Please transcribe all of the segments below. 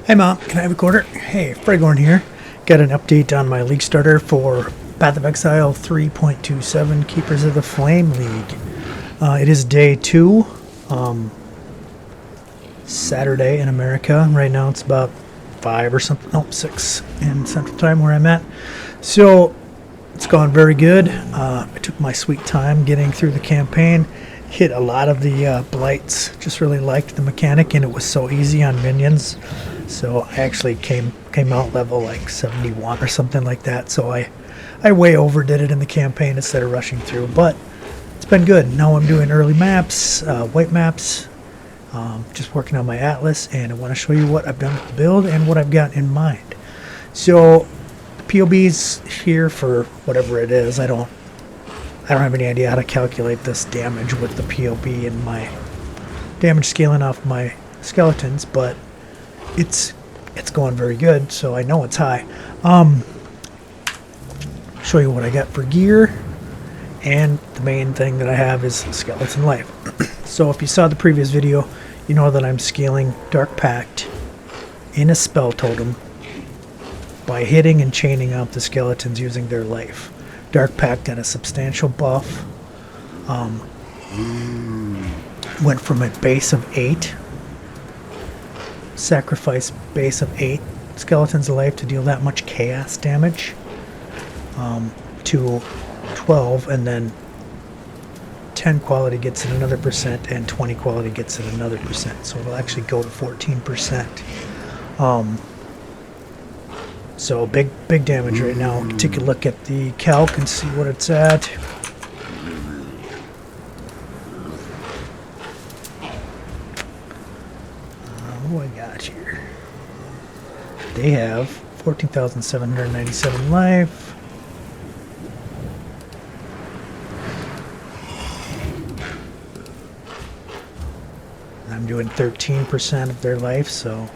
Hey Mom, can I have a quarter? Hey, Fregorn here. Got an update on my league starter for Path of Exile 3.27 Keepers of the Flame League. It is day 2, Saturday in America. Right now it's about 5 or something, no, 6 in Central Time where I'm at. So it's gone very good. I took my sweet time getting through the campaign. Hit a lot of the blights. Just really liked the mechanic, and it was so easy on minions. So I actually came out level like 71 or something like that. So I way overdid it in the campaign instead of rushing through. But it's been good. Now I'm doing early maps, white maps, just working on my atlas, and I want to show you what I've done with the build and what I've got in mind. So the POB's here for whatever it is. I don't have any idea how to calculate this damage with the POB and my damage scaling off my skeletons, but it's going very good, so I know it's high. Show you what I got for gear, and the main thing that I have is skeleton life. So if you saw the previous video, you know that I'm scaling Dark Pact in a spell totem by hitting and chaining out the skeletons using their life. Dark Pact got a substantial buff. Went from a base of 8, sacrifice base of 8 skeletons of life to deal that much chaos damage, to 12, and then 10 quality gets it another percent, and 20 quality gets it another percent. So it'll actually go to 14%. So big damage right now. Take a look at the calc and see what it's at. What do I got here? They have 14,797 life. I'm doing 13% of their life, so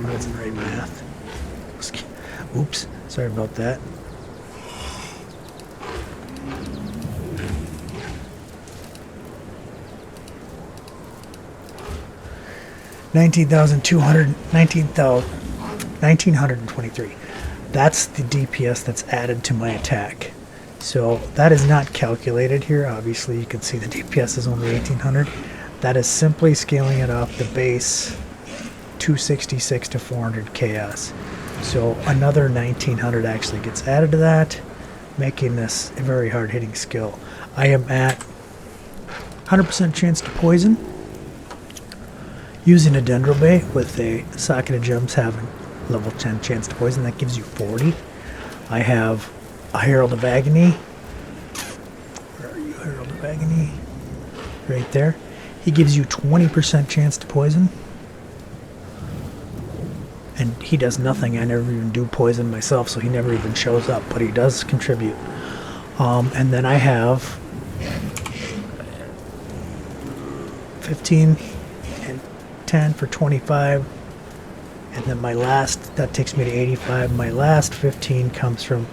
that's the right math. Oops, sorry about that. $19,223. That's the DPS that's added to my attack. So that is not calculated here. Obviously, you can see the DPS is only 1,800. That is simply scaling it off the base 266 to 400 chaos. So another 1,900 actually gets added to that, making this a very hard-hitting skill. I am at 100% chance to poison, using a Dendrobay with a socket of gems having level 10 chance to poison. That gives you 40. I have a Herald of Agony. Where are you, Herald of Agony? Right there. He gives you 20% chance to poison. And he does nothing. I never even do poison myself, so he never even shows up, but he does contribute. And then I have 15 and 10 for 25. And then my last, that takes me to 85. My last 15 comes from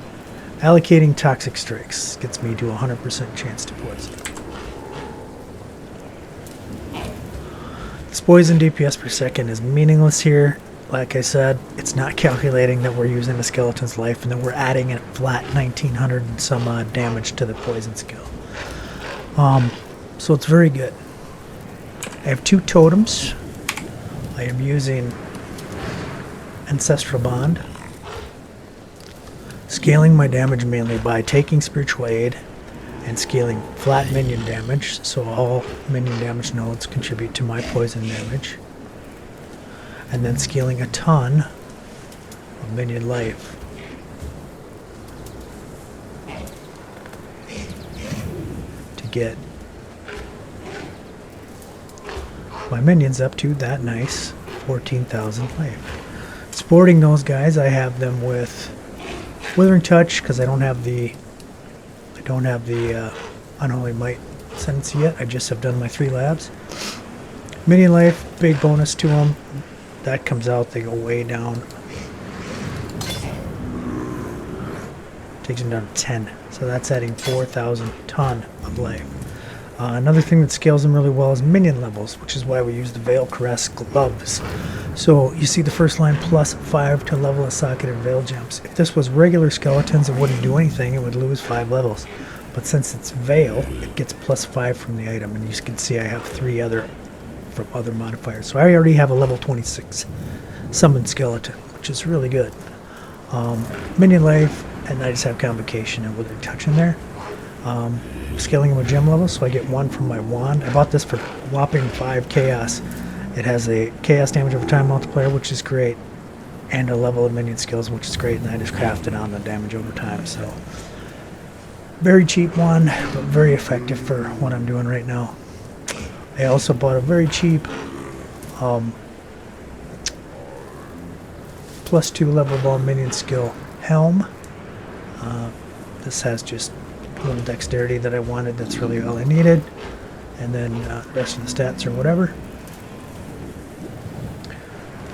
allocating Toxic Strikes. Gets me to 100% chance to poison. This poison DPS per second is meaningless here. Like I said, it's not calculating that we're using the skeleton's life and that we're adding a flat 1,900 and some damage to the poison skill. So it's very good. I have 2 totems. I am using Ancestral Bond. Scaling my damage mainly by taking Spiritual Aid and scaling flat minion damage, so all minion damage nodes contribute to my poison damage. And then scaling a ton of minion life. To get my minions up to that nice 14,000 life. Sporting those guys, I have them with Withering Touch because I don't have the Unholy Might Ascendancy yet. I just have done my 3 labs. Minion life, big bonus to them. That comes out, they go way down. Takes them down to 10. So that's adding 4,000 ton of life. Another thing that scales them really well is minion levels, which is why we use the Veil Caress gloves. So you see the first line +5 to level a socketed Veil gems. If this was regular skeletons, it wouldn't do anything. It would lose 5 levels. But since it's Veil, it gets +5 from the item. And you can see I have 3 other from other modifiers. So I already have a level 26 summoned skeleton, which is really good. Minion life, and I just have convocation and withering touch in there. Scaling them with gem levels, so I get 1 from my wand. I bought this for whopping 5 chaos. It has a chaos damage over time multiplier, which is great, and a level of minion skills, which is great, and I just crafted on the damage over time. So very cheap one, but very effective for what I'm doing right now. I also bought a very cheap +2 level of all minion skill helm. This has just a little dexterity that I wanted. That's really all I needed. And then the rest of the stats or whatever.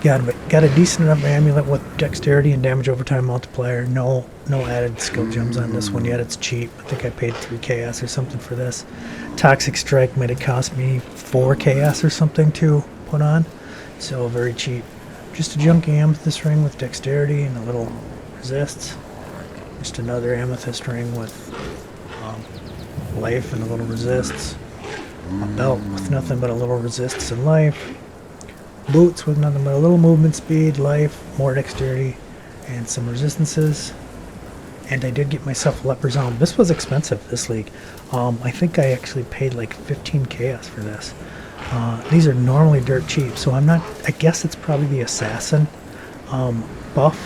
Got a decent enough amulet with dexterity and damage over time multiplier. No added skill gems on this one yet. It's cheap. I think I paid 3 chaos or something for this. Toxic Strike might have cost me 4 chaos or something to put on. So very cheap. Just a junky amethyst ring with dexterity and a little resists. Just another amethyst ring with life and a little resists. A belt with nothing but a little resists and life. Boots with nothing but a little movement speed, life, more dexterity, and some resistances. And I did get myself a leper's helm. This was expensive, this league. I think I actually paid like 15 chaos for this. These are normally dirt cheap, so I guess it's probably the assassin buff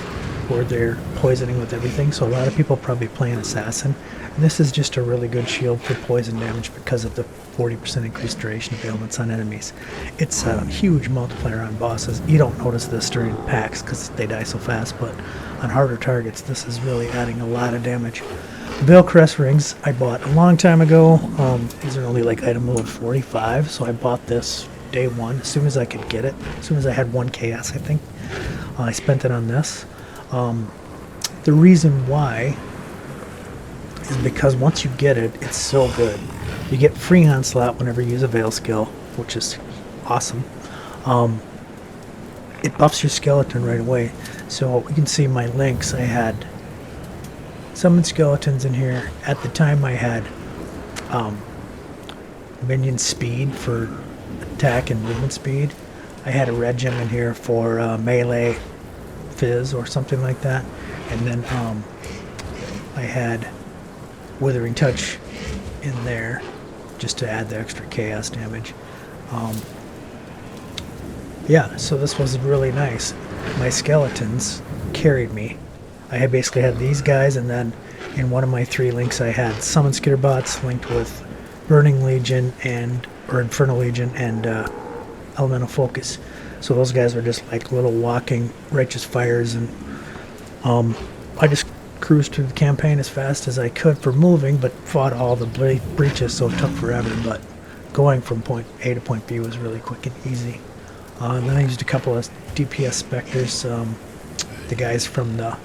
where they're poisoning with everything, so a lot of people probably playing assassin. And this is just a really good shield for poison damage because of the 40% increased duration of ailments on enemies. It's a huge multiplier on bosses. You don't notice this during packs because they die so fast, but on harder targets this is really adding a lot of damage. The Veil Caress rings I bought a long time ago. These are only like item level 45, so I bought this day one as soon as I could get it. As soon as I had 1 chaos, I think. I spent it on this. The reason why is because once you get it, it's so good. You get free onslaught whenever you use a Veil skill, which is awesome. It buffs your skeleton right away. So you can see my links. I had summoned skeletons in here. At the time I had minion speed for attack and movement speed. I had a red gem in here for melee fizz or something like that. And then I had withering touch in there just to add the extra chaos damage. Yeah, so this was really nice. My skeletons carried me. I had basically had these guys, and then in one of my 3 links I had Summon Skitterbots linked with Burning Legion or Infernal Legion and Elemental Focus. So those guys were just like little walking righteous fires, and I just cruised through the campaign as fast as I could for moving, but fought all the breaches, so it took forever. But going from point A to point B was really quick and easy. And then I used a couple of DPS Spectres, the guys from the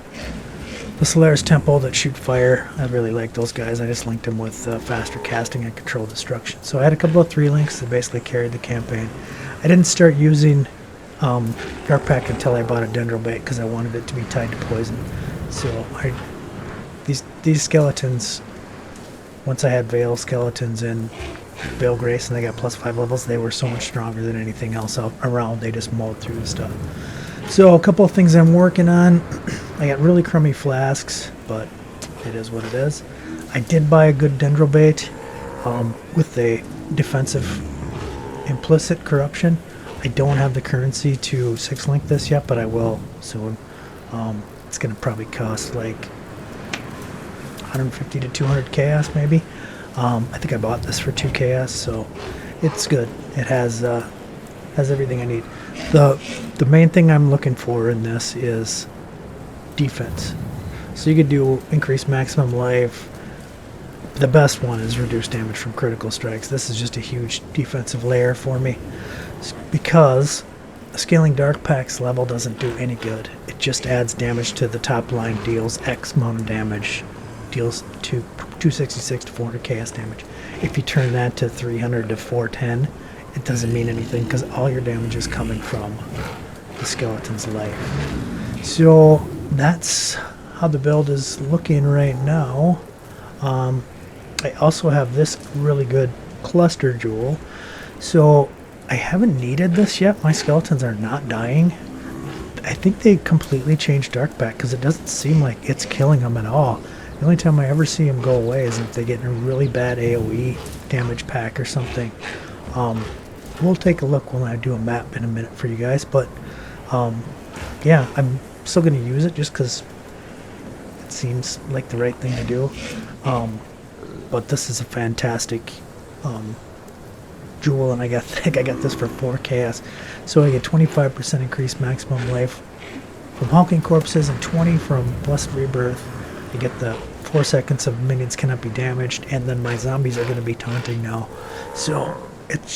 Solaris Temple that shoot fire. I really like those guys. I just linked them with faster casting and controlled destruction. So I had a couple of 3 links that basically carried the campaign. I didn't start using Dark Pact until I bought a Dendrobait because I wanted it to be tied to poison. So these skeletons, once I had Veil skeletons and Veil Grace and they got +5 levels, they were so much stronger than anything else around. They just mowed through the stuff. So a couple of things I'm working on. I got really crummy flasks, but it is what it is. I did buy a good Dendrobait with a defensive implicit corruption. I don't have the currency to 6-link this yet, but I will soon. It's going to probably cost like 150 to 200 chaos maybe. I think I bought this for 2 chaos, so it's good. It has everything I need. The main thing I'm looking for in this is defense. So you could do increase maximum life. The best one is reduce damage from critical strikes. This is just a huge defensive layer for me because scaling Dark Pact's level doesn't do any good. It just adds damage to the top line, deals X amount of damage deals 266 to 400 chaos damage. If you turn that to 300 to 410, it doesn't mean anything because all your damage is coming from the skeleton's life. So that's how the build is looking right now. I also have this really good cluster jewel. So I haven't needed this yet. My skeletons are not dying. I think they completely changed Dark Pact because it doesn't seem like it's killing them at all. The only time I ever see them go away is if they get in a really bad AoE damage pack or something. We'll take a look when I do a map in a minute for you guys. But yeah, I'm still going to use it just because it seems like the right thing to do. But this is a fantastic jewel, and I think I got this for 4 chaos. So I get 25% increased maximum life from hulking corpses and 20 from blessed rebirth. I get the 4 seconds of minions cannot be damaged, and then my zombies are going to be taunting now. So it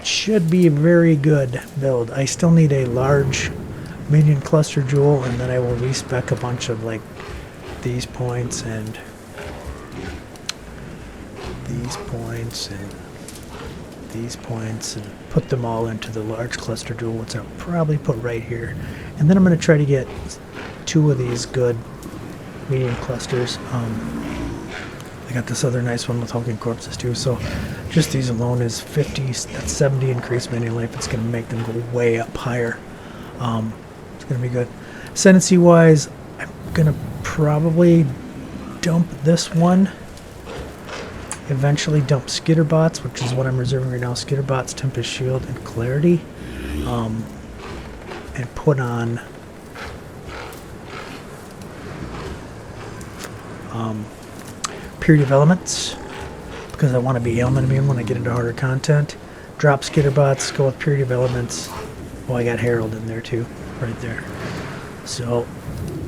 should be a very good build. I still need a large minion cluster jewel, and then I will respec a bunch of like these points and these points and these points and put them all into the large cluster jewel, which I'll probably put right here. And then I'm going to try to get 2 of these good medium clusters. I got this other nice one with hulking corpses too, so just these alone is 50, that's 70 increased minion life. It's going to make them go way up higher. It's going to be good. Ascendancy wise, I'm going to probably dump this one. Eventually dump Skitterbots, which is what I'm reserving right now. Skitterbots, Tempest Shield, and Clarity. And put on Purity of Elements, because I want to be ailment immune when I get into harder content. Drop Skitterbots, go with Purity of Elements. Oh, I got Herald in there too, right there. So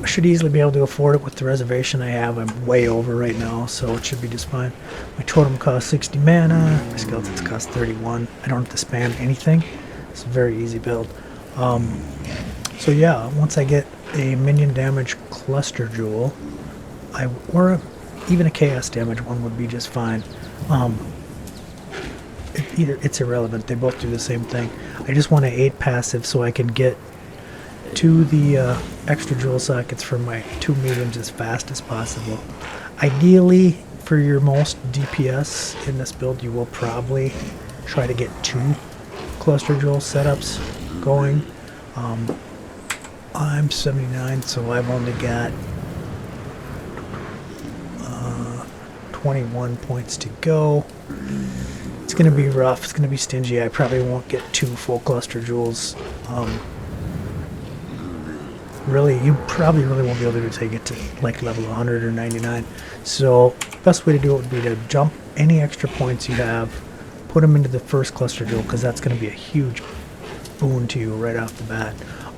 I should easily be able to afford it with the reservation I have. I'm way over right now, so it should be just fine. My totem costs 60 mana. My skeletons cost 31. I don't have to spam anything. It's a very easy build. So yeah, once I get a minion damage cluster jewel, even a chaos damage one would be just fine. It's irrelevant. They both do the same thing. I just want to 8 passive so I can get to the extra jewel sockets for my 2 mediums as fast as possible. Ideally, for your most DPS in this build, you will probably try to get 2 cluster jewel setups going. I'm 79, so I've only got 21 points to go. It's going to be rough. It's going to be stingy. I probably won't get 2 full cluster jewels. Really, you probably really won't be able to take it to like level 100 or 99. So best way to do it would be to jump any extra points you have, put them into the first cluster jewel, because that's going to be a huge boon to you right off the bat.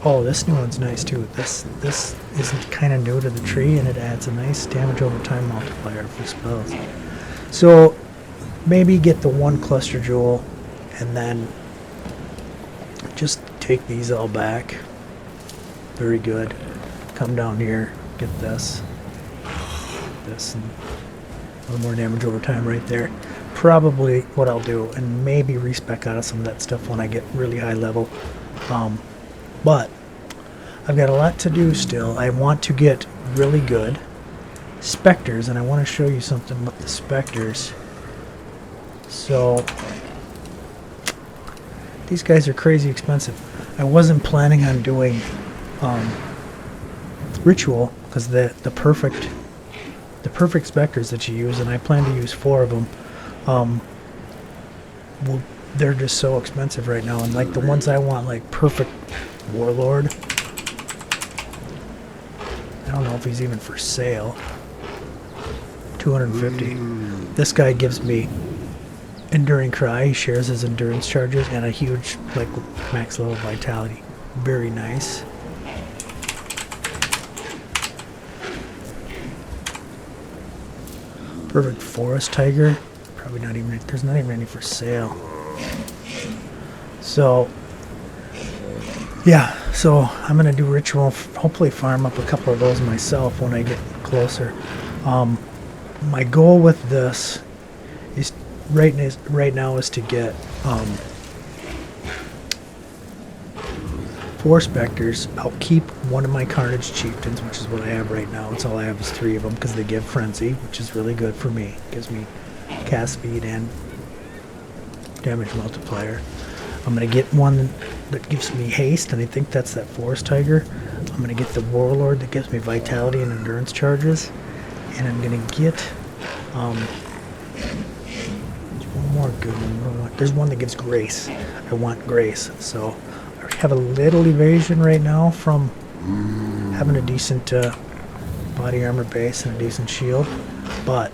Oh, this new one's nice too. This is kind of new to the tree, and it adds a nice damage over time multiplier for spells. So maybe get the 1 cluster jewel, and then just take these all back. Very good. Come down here, get this, and a little more damage over time right there. Probably what I'll do, and maybe respec out of some of that stuff when I get really high level. But I've got a lot to do still. I want to get really good Spectres, and I want to show you something with the Spectres. So these guys are crazy expensive. I wasn't planning on doing ritual because the perfect Spectres that you use, and I plan to use 4 of them. Well, they're just so expensive right now, and like the ones I want, like perfect Warlord, I don't know if he's even for sale. 250. This guy gives me Enduring Cry. He shares his endurance charges and a huge like max level vitality. Very nice. Perfect Forest Tiger. Probably not even, there's not even any for sale. So yeah, so I'm gonna do ritual, hopefully farm up a couple of those myself when I get closer. my goal with this is right now is to get 4 Spectres. I'll keep one of my Carnage Chieftains, which is what I have right now. It's all I have is 3 of them because they give Frenzy, which is really good for me. Gives me cast speed and damage multiplier. I'm going to get one that gives me haste, and I think that's that Forest Tiger. I'm going to get the Warlord that gives me vitality and endurance charges. And I'm going to get one more good one. There's one that gives grace. I want grace. So I have a little evasion right now from having a decent body armor base and a decent shield. But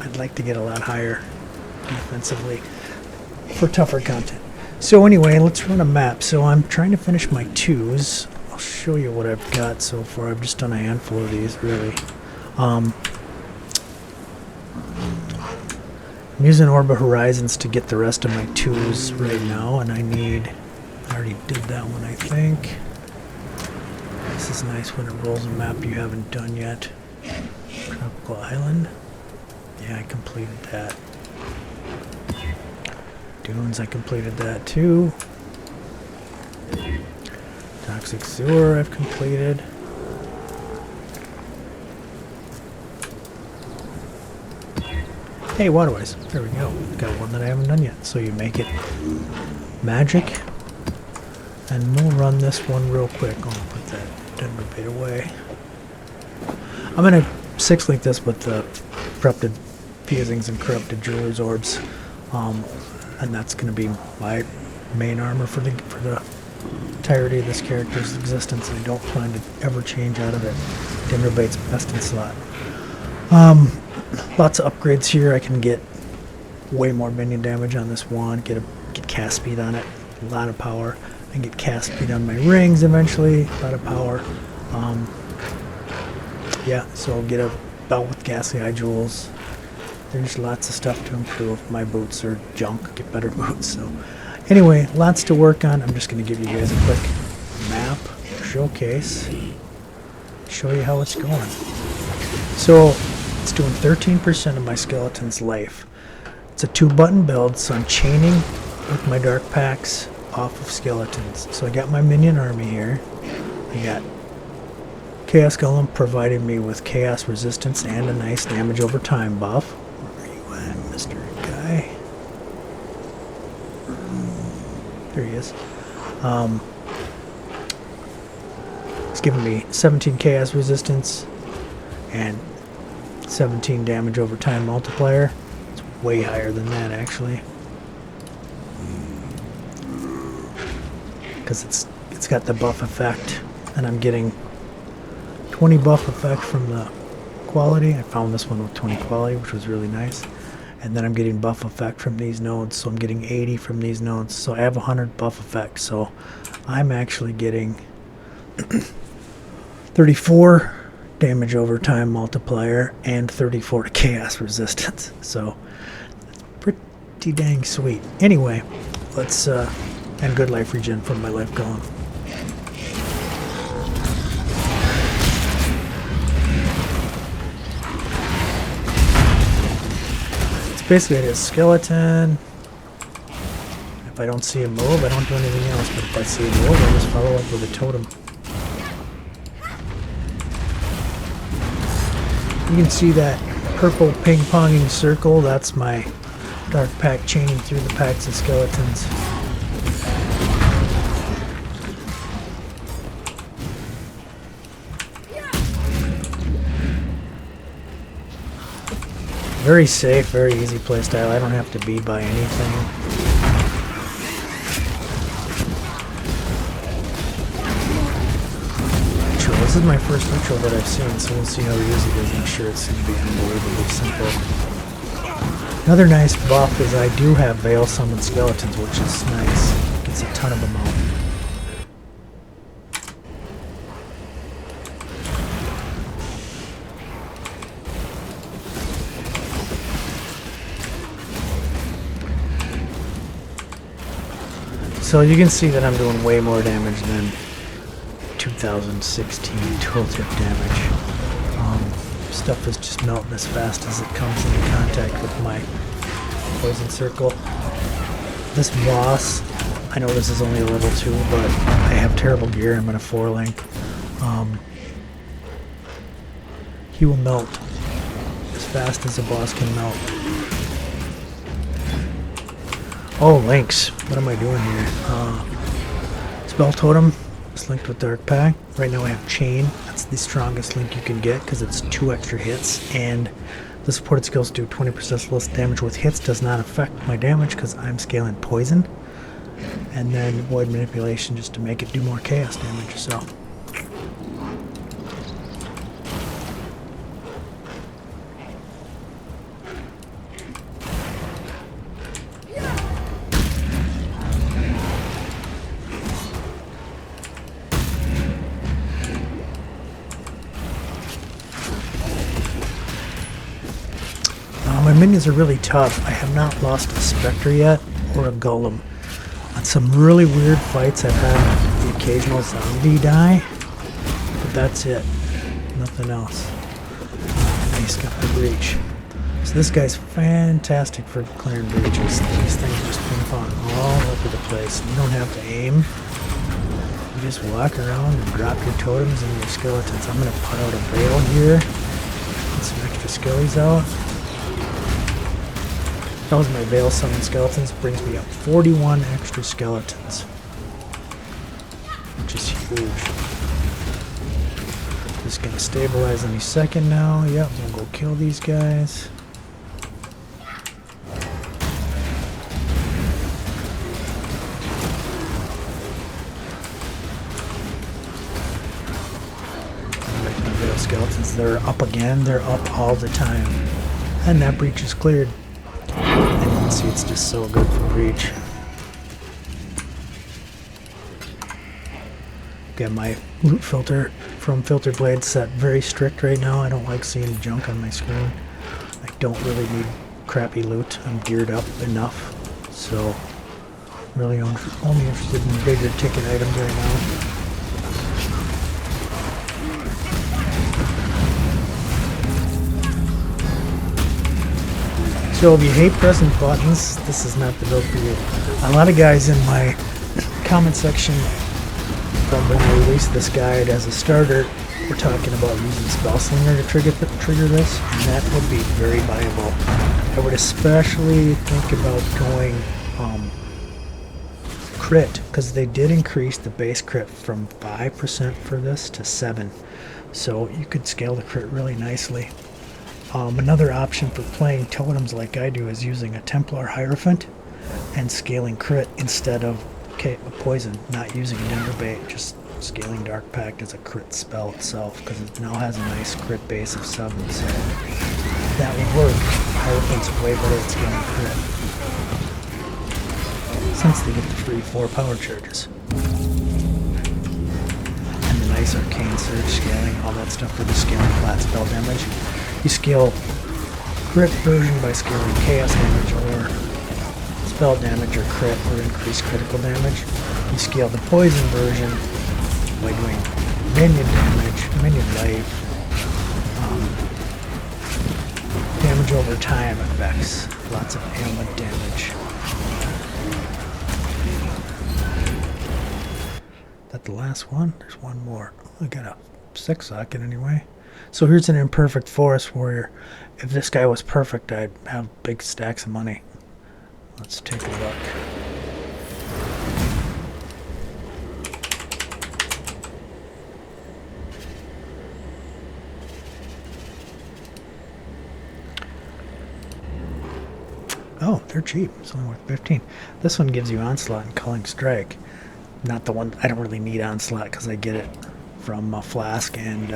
I'd like to get a lot higher defensively for tougher content. So anyway, let's run a map. So I'm trying to finish my 2s. I'll show you what I've got so far. I've just done a handful of these, really. I'm using Orba Horizons to get the rest of my 2s right now, and I already did that one, I think. This is nice when it rolls a map you haven't done yet. Tropical Island. Yeah, I completed that. Dunes, I completed that too. Toxic Sewer, I've completed. Hey, Waterways. There we go. Got one that I haven't done yet. So you make it magic. And we'll run this one real quick. I'll put that Denver bait away. I'm going to 6-link this with the corrupted fusings and corrupted jeweler's orbs. And that's going to be my main armor for the entirety of this character's existence. I don't plan to ever change out of it. Denver bait's best in slot. Lots of upgrades here. I can get way more minion damage on this one. Get cast speed on it. A lot of power. I can get cast speed on my rings eventually. A lot of power. Yeah, so I'll get a belt with ghastly eye jewels. There's lots of stuff to improve. My boots are junk. Get better boots. So anyway, lots to work on. I'm just going to give you guys a quick map showcase. Show you how it's going. So it's doing 13% of my skeleton's life. It's a 2-button build, so I'm chaining with my Dark Pacts off of skeletons. So I got my minion army here. I got Chaos Golem provided me with chaos resistance and a nice damage over time buff. Where are you at, Mr. Guy? There he is. It's giving me 17 chaos resistance and 17 damage over time multiplier. It's way higher than that, actually. Because it's got the buff effect, and I'm getting 20 buff effect from the quality. I found this one with 20 quality, which was really nice. And then I'm getting buff effect from these nodes, so I'm getting 80 from these nodes. So I have 100 buff effect, so I'm actually getting 34 damage over time multiplier and 34 chaos resistance. So it's pretty dang sweet. Anyway, let's and good life regen from my life golem. Basically it is skeleton. If I don't see a move, I don't do anything else, but if I see a move, I just follow up with a totem. You can see that purple ping-ponging circle. That's my Dark Pact chaining through the packs of skeletons. Very safe, very easy playstyle. I don't have to be by anything. Intro. This is my first intro that I've seen, so we'll see how easy it is. I'm sure it's going to be unbelievably simple. Another nice buff is I do have Veil Summoned Skeletons, which is nice. Gets a ton of them out. So you can see that I'm doing way more damage than 2016 tooltip damage. Stuff is just melting as fast as it comes into contact with my poison circle. This boss, I know this is only a level 2, but I have terrible gear. I'm in a 4-link. He will melt as fast as a boss can melt. Oh, links. What am I doing here? Spell totem is linked with Dark Pact. Right now I have chain. That's the strongest link you can get because it's 2 extra hits, and the supported skills do 20% less damage with hits. Does not affect my damage because I'm scaling poison. And then void manipulation just to make it do more chaos damage. So my minions are really tough. I have not lost a Spectre yet or a Golem. On some really weird fights I've had the occasional zombie die, but that's it. Nothing else. Nice, got the breach. So this guy's fantastic for clearing breaches. These things just ping pong all over the place. You don't have to aim. You just walk around and drop your totems and your skeletons. I'm going to put out a veil here. Get some extra skellies out. That was my veil summon skeletons. Brings me up 41 extra skeletons, which is huge. Just gonna stabilize any second now. Yep, I'm gonna go kill these guys. Make my veil skeletons. They're up again. They're up all the time, and that breach is cleared. And you can see it's just so good for breach. Got my loot filter from Filter Blade set very strict right now. I don't like seeing junk on my screen. I don't really need crappy loot. I'm geared up enough. So really only interested in bigger ticket items right now. So if you hate pressing buttons, this is not the build for you. A lot of guys in my comment section from when I released this guide as a starter were talking about using Spellslinger to trigger this, and that would be very viable. I would especially think about going crit, because they did increase the base crit from 5% for this to 7%. So you could scale the crit really nicely. Another option for playing totems like I do is using a Templar Hierophant and scaling crit instead of poison, not using Denver Bait, just scaling Dark Pact as a crit spell itself, because it now has a nice crit base of 7, so that would work. Hierophant's way better at scaling crit, since they get the free 4 power charges. And the nice arcane surge scaling, all that stuff for the scaling flat spell damage. You scale crit version by scaling chaos damage or spell damage or crit or increased critical damage. You scale the poison version by doing minion damage, minion life, damage over time effects, lots of ailment damage. Is that the last one? There's one more. I got a 6 socket anyway. So here's an imperfect forest warrior. If this guy was perfect, I'd have big stacks of money. Let's take a look. Oh, they're cheap. It's only worth 15. This one gives you Onslaught and Culling Strike. Not the one, I don't really need Onslaught because I get it from Flask, and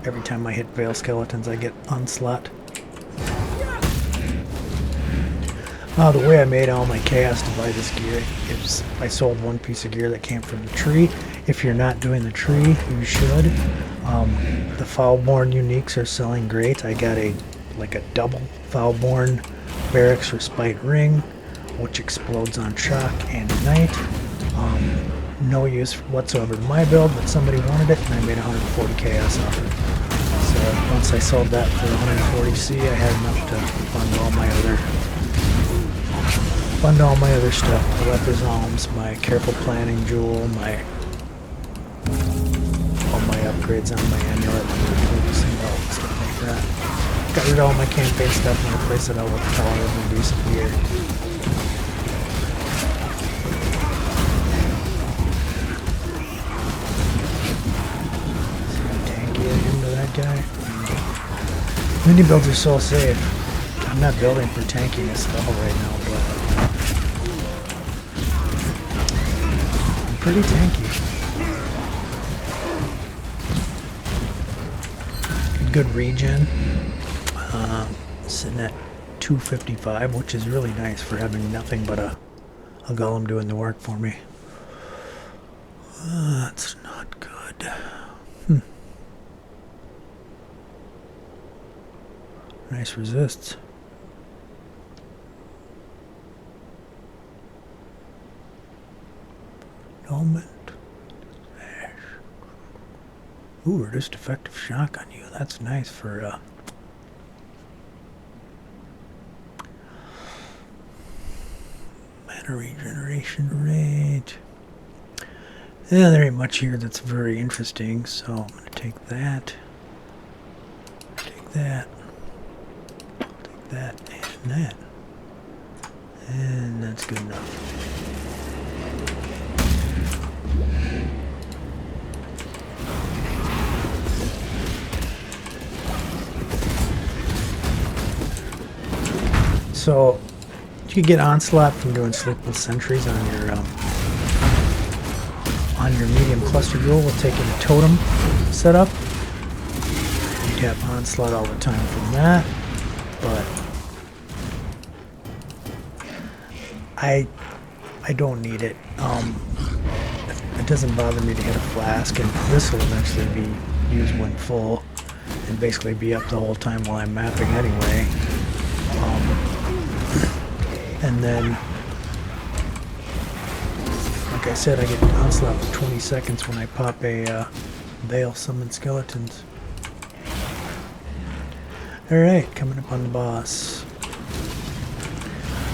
every time I hit Veil Skeletons I get Onslaught. The way I made all my chaos to buy this gear is I sold one piece of gear that came from the tree. If you're not doing the tree, you should. The Foulborn Uniques are selling great. I got a double Foulborn Barracks Respite Ring, which explodes on shock and ignite. No use whatsoever to my build, but somebody wanted it and I made 140 chaos off it. once I sold that for 140C, I had enough to fund all my other stuff. The Leper's Alms, my Careful Planning Jewel, all my upgrades on my amulet, focusing out, stuff like that. Got rid of all my campaign stuff and replaced it all with power and decent gear. Guy. Mini builds are so safe. I'm not building for tankiness at all right now, but I'm pretty tanky. Good regen. Sitting at 255, which is really nice for having nothing but a golem doing the work for me. That's not good. Nice resists. Element. Ooh, reduced effective shock on you. That's nice for mana regeneration rate. Yeah, there ain't much here that's very interesting, so I'm gonna take that. Take that. That and that, and that's good enough. So you can get onslaught from doing sleepless sentries on your medium cluster jewel with taking a totem setup. You get onslaught all the time from that, but I don't need it. It doesn't bother me to hit a flask, and this will eventually be used when full and basically be up the whole time while I'm mapping anyway. And then, like I said, I get onslaught for 20 seconds when I pop a Veil Summon Skeletons. Alright, coming up on the boss.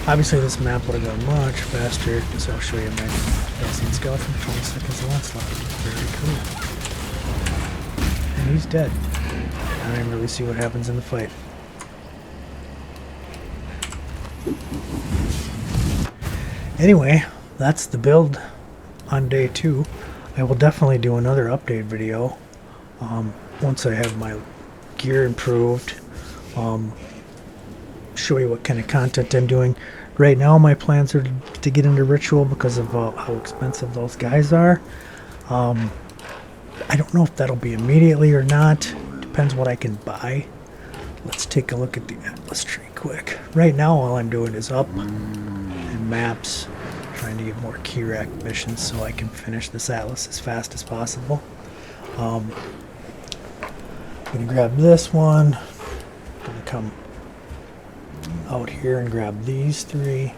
Obviously this map would have gone much faster, so I'll show you my Summon Skeleton, 20 seconds of onslaught. Very cool. And he's dead. I didn't really see what happens in the fight. Anyway, that's the build on day 2. I will definitely do another update video once I have my gear improved. Show you what kind of content I'm doing. Right now my plans are to get into Ritual because of how expensive those guys are. I don't know if that'll be immediately or not. Depends what I can buy. Let's take a look at the Atlas tree quick. Right now all I'm doing is up and maps, trying to get more key rack missions so I can finish this Atlas as fast as possible. I'm gonna grab this one. Gonna come out here and grab these 3.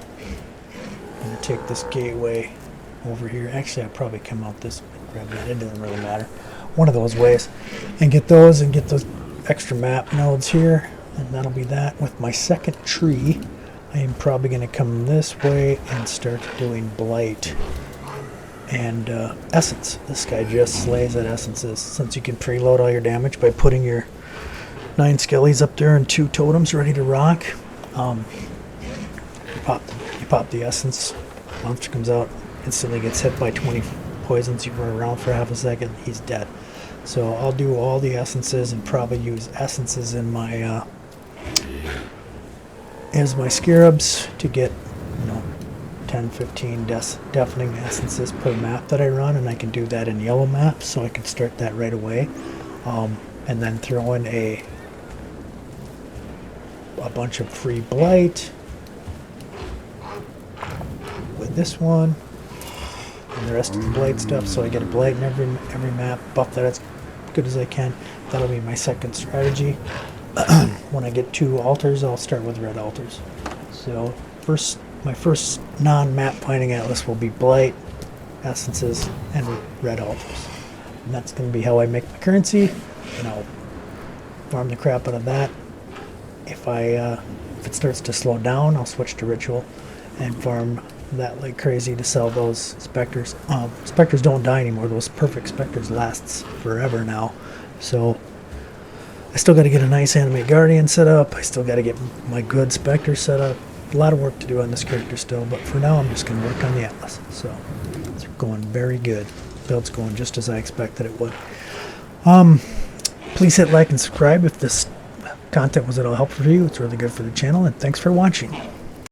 I'm gonna take this gateway over here. Actually, I'd probably come out this way and grab that. It doesn't really matter. One of those ways. And get those extra map nodes here. And that'll be that. With my second tree, I am probably gonna come this way and start doing Blight and Essence. This guy just slays at Essences, since you can preload all your damage by putting your 9 skellies up there and 2 totems ready to rock. You pop the Essence, monster comes out, instantly gets hit by 20 poisons, you run around for half a second, he's dead. So I'll do all the Essences and probably use Essences in my as my scarabs to get 10-15 deafening Essences per map that I run, and I can do that in yellow maps, so I can start that right away. And then throw in a bunch of free Blight with this one and the rest of the Blight stuff, so I get a Blight in every map, buff that as good as I can. That'll be my second strategy. When I get 2 altars, I'll start with red altars. So my first non-map finding Atlas will be Blight, Essences, and red altars. And that's going to be how I make my currency, and I'll farm the crap out of that. If it starts to slow down, I'll switch to ritual and farm that like crazy to sell those specters. Specters don't die anymore. Those perfect specters lasts forever now. So I still got to get a nice animate guardian set up. I still got to get my good specter set up. A lot of work to do on this character still, but for now I'm just going to work on the atlas. So it's going very good. Build's going just as I expected it would. Please hit like and subscribe if this content was at all helpful for you. It's really good for the channel, and thanks for watching.